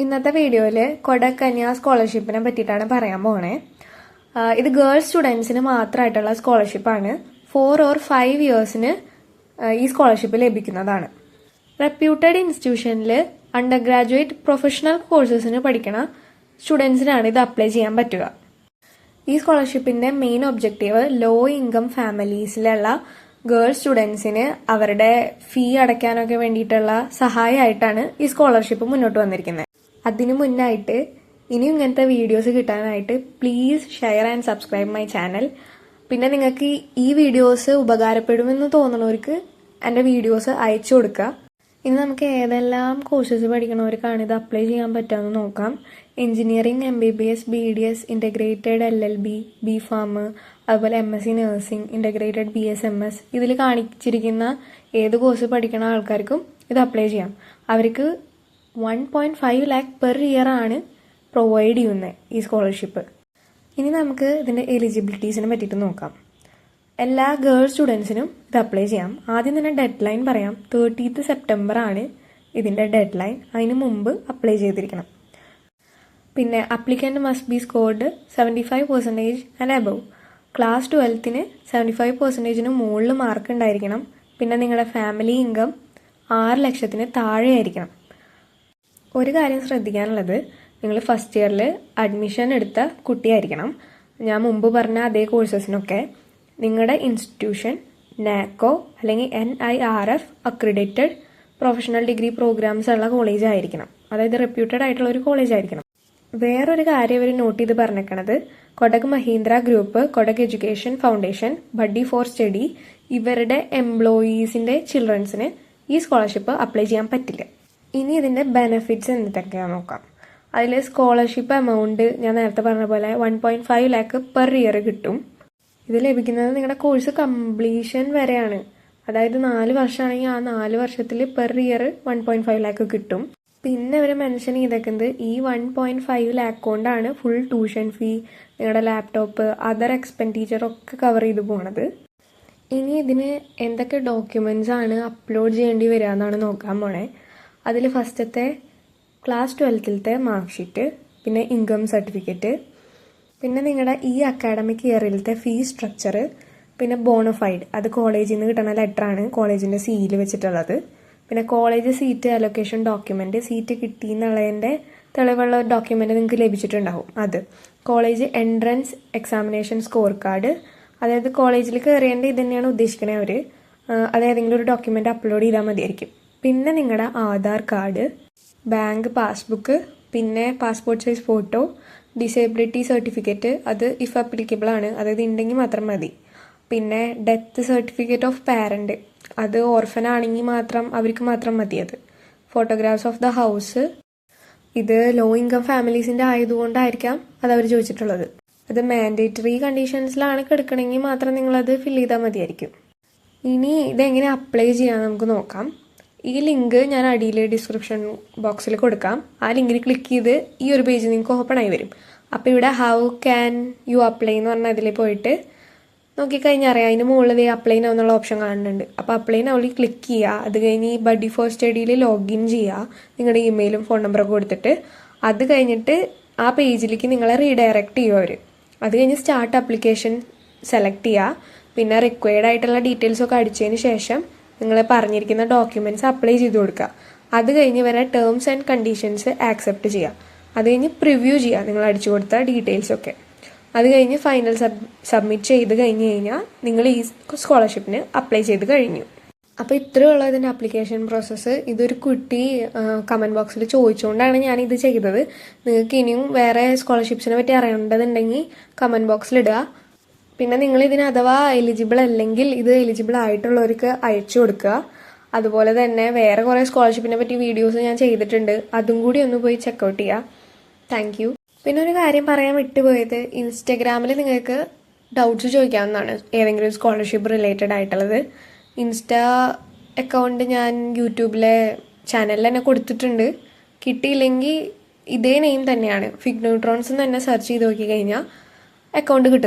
ഇന്നത്തെ വീഡിയോയിൽ കൊടക് കന്യാ സ്കോളർഷിപ്പിനെ പറ്റിയിട്ടാണ് പറയാൻ പോണേ. ഇത് ഗേൾസ് സ്റ്റുഡൻസിന് മാത്രമായിട്ടുള്ള സ്കോളർഷിപ്പാണ്. 4 or 5 ഇയേഴ്സിന് ഈ സ്കോളർഷിപ്പ് ലഭിക്കുന്നതാണ്. റെപ്യൂട്ടഡ് ഇൻസ്റ്റിറ്റ്യൂഷനിൽ അണ്ടർ ഗ്രാജുവേറ്റ് പ്രൊഫഷണൽ കോഴ്സസിന് പഠിക്കണ സ്റ്റുഡൻസിനാണ് ഇത് അപ്ലൈ ചെയ്യാൻ പറ്റുക. ഈ സ്കോളർഷിപ്പിന്റെ മെയിൻ ഒബ്ജക്റ്റീവ് ലോ ഇൻകം ഫാമിലീസിലുള്ള ഗേൾസ് സ്റ്റുഡൻസിന് അവരുടെ ഫീ അടയ്ക്കാനൊക്കെ വേണ്ടിയിട്ടുള്ള സഹായമായിട്ടാണ് ഈ സ്കോളർഷിപ്പ് മുന്നോട്ട് വന്നിരിക്കുന്നത്. അതിനു മുന്നായിട്ട് ഇനിയും ഇങ്ങനത്തെ വീഡിയോസ് കിട്ടാനായിട്ട് please share and subscribe my channel. പിന്നെ നിങ്ങൾക്ക് ഈ വീഡിയോസ് ഉപകാരപ്പെടുമെന്ന് തോന്നുന്നവർക്ക് എൻ്റെ വീഡിയോസ് അയച്ചു കൊടുക്കുക. ഇനി നമുക്ക് ഏതെല്ലാം കോഴ്സസ് പഠിക്കണവർക്കാണ് ഇത് അപ്ലൈ ചെയ്യാൻ പറ്റുമെന്ന് നോക്കാം. Engineering, MBBS, BDS, integrated LLB, B.Pharm, അതുപോലെ MSc നഴ്സിംഗ്, ഇൻ്റഗ്രേറ്റഡ് BSMS, ഇതിൽ കാണിച്ചിരിക്കുന്ന ഏത് കോഴ്സ് പഠിക്കുന്ന ആൾക്കാർക്കും ഇത് അപ്ലൈ ചെയ്യാം. അവർക്ക് 1.5 lakh പെർ ഇയർ ആണ് പ്രൊവൈഡ് ചെയ്യുന്നത് ഈ സ്കോളർഷിപ്പ്. ഇനി നമുക്ക് ഇതിൻ്റെ എലിജിബിലിറ്റീസിനെ പറ്റിയിട്ട് നോക്കാം. എല്ലാ ഗേൾസ് സ്റ്റുഡൻസിനും ഇത് അപ്ലൈ ചെയ്യാം. ആദ്യം തന്നെ ഡെഡ് ലൈൻ പറയാം. 30th September ആണ് ഇതിൻ്റെ ഡെഡ് ലൈൻ. അതിന് മുമ്പ് അപ്ലൈ ചെയ്തിരിക്കണം. പിന്നെ applicant must be scored 75% and above. Class 12th 75% മുകളിൽ മാർക്ക് ഉണ്ടായിരിക്കണം. പിന്നെ നിങ്ങളുടെ ഫാമിലി ഇൻകം 6 ലക്ഷത്തിന് താഴെ ആയിരിക്കണം. ഒരു കാര്യം ശ്രദ്ധിക്കാനുള്ളത്, നിങ്ങൾ ഫസ്റ്റ് ഇയറിൽ അഡ്മിഷൻ എടുത്ത കുട്ടിയായിരിക്കണം. ഞാൻ മുമ്പ് പറഞ്ഞ അതേ കോഴ്സസിനൊക്കെ നിങ്ങളുടെ ഇൻസ്റ്റിറ്റ്യൂഷൻ നാക്കോ അല്ലെങ്കിൽ NIRF accredited professional degree programmes ഉള്ള കോളേജ് ആയിരിക്കണം. അതായത് റെപ്യൂട്ടഡ് ആയിട്ടുള്ള ഒരു കോളേജ് ആയിരിക്കണം. വേറൊരു കാര്യം ഇവർ നോട്ട് ചെയ്ത് പറഞ്ഞേക്കണത്, Kotak Mahindra group, Kotak education foundation, buddy for study ഇവരുടെ എംപ്ലോയീസിൻ്റെ ചിൽഡ്രൻസിന് ഈ സ്കോളർഷിപ്പ് അപ്ലൈ ചെയ്യാൻ പറ്റില്ല. ഇനി ഇതിൻ്റെ ബെനിഫിറ്റ്സ് എന്തൊക്കെയാണെന്ന് നോക്കാം. അതിൽ സ്കോളർഷിപ്പ് എമൗണ്ട് ഞാൻ നേരത്തെ പറഞ്ഞ പോലെ 1.5 lakh പെർ ഇയർ കിട്ടും. ഇത് ലഭിക്കുന്നത് നിങ്ങളുടെ കോഴ്സ് കംപ്ലീഷൻ വരെയാണ്. അതായത് 4 വർഷമാണെങ്കിൽ ആ 4 വർഷത്തിൽ പെർ ഇയർ 1.5 lakh കിട്ടും. പിന്നെ ഇവർ മെൻഷൻ ചെയ്തേക്കുന്നത് ഈ 1.5 lakh കൊണ്ടാണ് ഫുൾ ട്യൂഷൻ ഫീ, നിങ്ങളുടെ ലാപ്ടോപ്പ്, അതർ എക്സ്പെൻഡിച്ചർ ഒക്കെ കവർ ചെയ്ത് പോണത്. ഇനി ഇതിന് എന്തൊക്കെ ഡോക്യുമെൻറ്റ്സ് ആണ് അപ്ലോഡ് ചെയ്യേണ്ടി വരിക എന്നാണ് നോക്കാൻ പോണേ. അതിൽ ഫസ്റ്റത്തെ ക്ലാസ് 12th മാർക്ക് ഷീറ്റ്, പിന്നെ ഇൻകം സർട്ടിഫിക്കറ്റ്, പിന്നെ നിങ്ങളുടെ ഈ അക്കാഡമിക് ഇയറിലത്തെ ഫീ സ്ട്രക്ചർ, പിന്നെ ബോണഫൈഡ്, അത് കോളേജിൽ നിന്ന് കിട്ടുന്ന ലെറ്ററാണ് കോളേജിൻ്റെ സീൽ വെച്ചിട്ടുള്ളത്. പിന്നെ college seat allocation document, seat കിട്ടി എന്നുള്ളതിൻ്റെ തെളിവുള്ള ഡോക്യുമെൻറ്റ് നിങ്ങൾക്ക് ലഭിച്ചിട്ടുണ്ടാവും. അത് college entrance examination score card, അതായത് കോളേജിൽ കയറിയതിൻ്റെ ഇത് തന്നെയാണ് ഉദ്ദേശിക്കണേ അവർ. അത് ഏതെങ്കിലും ഒരു ഡോക്യുമെൻറ്റ് അപ്ലോഡ് ചെയ്താൽ മതിയായിരിക്കും. പിന്നെ നിങ്ങളുടെ ആധാർ കാർഡ്, ബാങ്ക് പാസ്ബുക്ക്, പിന്നെ passport size photo, disability certificate, അത് ഇഫ് അപ്ലിക്കബിൾ ആണ്, അതായത് ഉണ്ടെങ്കിൽ മാത്രം മതി. പിന്നെ ഡെത്ത് സർട്ടിഫിക്കറ്റ് ഓഫ് പാരൻറ്റ്, അത് ഓർഫൻ ആണെങ്കിൽ മാത്രം അവർക്ക് മാത്രം മതി. അത് ഫോട്ടോഗ്രാഫ്സ് ഓഫ് ദ ഹൗസ്, ഇത് ലോ ഇൻകം ഫാമിലീസിൻ്റെ ആയതുകൊണ്ടായിരിക്കാം അത് അവർ ചോദിച്ചിട്ടുള്ളത്. അത് മാൻഡേറ്ററി കണ്ടീഷൻസിലാണ് കിടക്കണമെങ്കിൽ മാത്രം നിങ്ങളത് ഫില്ല് ചെയ്താൽ മതിയായിരിക്കും. ഇനി ഇതെങ്ങനെ അപ്ലൈ ചെയ്യാൻ നമുക്ക് നോക്കാം. ഈ ലിങ്ക് ഞാൻ അടിയിൽ ഡിസ്ക്രിപ്ഷൻ ബോക്സിൽ കൊടുക്കാം. ആ ലിങ്കിൽ ക്ലിക്ക് ചെയ്ത് ഈ ഒരു പേജ് നിങ്ങൾക്ക് ഓപ്പൺ ആയി വരും. അപ്പോൾ ഇവിടെ ഹൗ ക്യാൻ യു അപ്ലൈ എന്ന് പറഞ്ഞാൽ അതിൽ പോയിട്ട് നോക്കിക്കഴിഞ്ഞാൽ അറിയാം, അതിന് മുകളിൽ അപ്ലൈ നൗ എന്നുള്ള ഓപ്ഷൻ കാണുന്നുണ്ട്. അപ്പോൾ അപ്ലൈ നൗവിൽ ക്ലിക്ക് ചെയ്യുക. അത് കഴിഞ്ഞ് ഈ ബഡ്ഡി ഫോർ സ്റ്റഡിയിൽ ലോഗിൻ ചെയ്യുക, നിങ്ങളുടെ ഇമെയിലും ഫോൺ നമ്പറൊക്കെ കൊടുത്തിട്ട്. അത് കഴിഞ്ഞിട്ട് ആ പേജിലേക്ക് നിങ്ങളെ റീഡയറക്റ്റ് ചെയ്യുക അവർ. അത് കഴിഞ്ഞ് സ്റ്റാർട്ട് ആപ്ലിക്കേഷൻ സെലക്ട് ചെയ്യുക. പിന്നെ റിക്വയർഡ് ആയിട്ടുള്ള ഡീറ്റെയിൽസൊക്കെ അടിച്ചതിന് ശേഷം നിങ്ങൾ പറഞ്ഞിരിക്കുന്ന ഡോക്യുമെൻറ്റ്സ് അപ്ലൈ ചെയ്ത് കൊടുക്കുക. അത് കഴിഞ്ഞ് വരെ ടേംസ് ആൻഡ് കണ്ടീഷൻസ് ആക്സെപ്റ്റ് ചെയ്യുക. അത് കഴിഞ്ഞ് പ്രിവ്യൂ ചെയ്യുക നിങ്ങൾ അടിച്ചു കൊടുത്ത ഡീറ്റെയിൽസൊക്കെ. അത് കഴിഞ്ഞ് ഫൈനൽ സബ്മിറ്റ് ചെയ്ത് കഴിഞ്ഞാൽ നിങ്ങൾ ഈ സ്കോളർഷിപ്പിന് അപ്ലൈ ചെയ്ത് കഴിഞ്ഞു. അപ്പോൾ ഇത്രയുള്ള ഇതിൻ്റെ ആപ്ലിക്കേഷൻ പ്രോസസ്സ്. ഇതൊരു കുട്ടി കമൻറ്റ് ബോക്സിൽ ചോദിച്ചുകൊണ്ടാണ് ഞാനിത് ചെയ്തത്. നിങ്ങൾക്ക് ഇനിയും വേറെ സ്കോളർഷിപ്സിനെ പറ്റി അറിയേണ്ടതുണ്ടെങ്കിൽ കമൻറ്റ് ബോക്സിൽ ഇടുക. പിന്നെ നിങ്ങൾ ഇതിന് അഥവാ എലിജിബിൾ അല്ലെങ്കിൽ ഇത് എലിജിബിൾ ആയിട്ടുള്ളവർക്ക് അയച്ചു കൊടുക്കുക. അതുപോലെ തന്നെ വേറെ കുറേ സ്കോളർഷിപ്പിനെ പറ്റി വീഡിയോസ് ഞാൻ ചെയ്തിട്ടുണ്ട്, അതും കൂടി ഒന്ന് പോയി ചെക്കൗട്ട് ചെയ്യുക. Thank you. പിന്നെ ഒരു കാര്യം പറയാൻ വിട്ടുപോയത്, ഇൻസ്റ്റഗ്രാമിൽ നിങ്ങൾക്ക് ഡൗട്ട്സ് ചോദിക്കാവുന്നതാണ് ഏതെങ്കിലും സ്കോളർഷിപ്പ് റിലേറ്റഡ് ആയിട്ടുള്ളത്. ഇൻസ്റ്റാ അക്കൗണ്ട് ഞാൻ യൂട്യൂബിലെ ചാനലിൽ തന്നെ കൊടുത്തിട്ടുണ്ട്. കിട്ടിയില്ലെങ്കിൽ ഇതേ നെയിം തന്നെയാണ്, ഫിഗ് ന്യൂട്രോൺസ് തന്നെ സെർച്ച് ചെയ്ത് നോക്കി കഴിഞ്ഞാൽ അക്കൗണ്ട് കിട്ടും.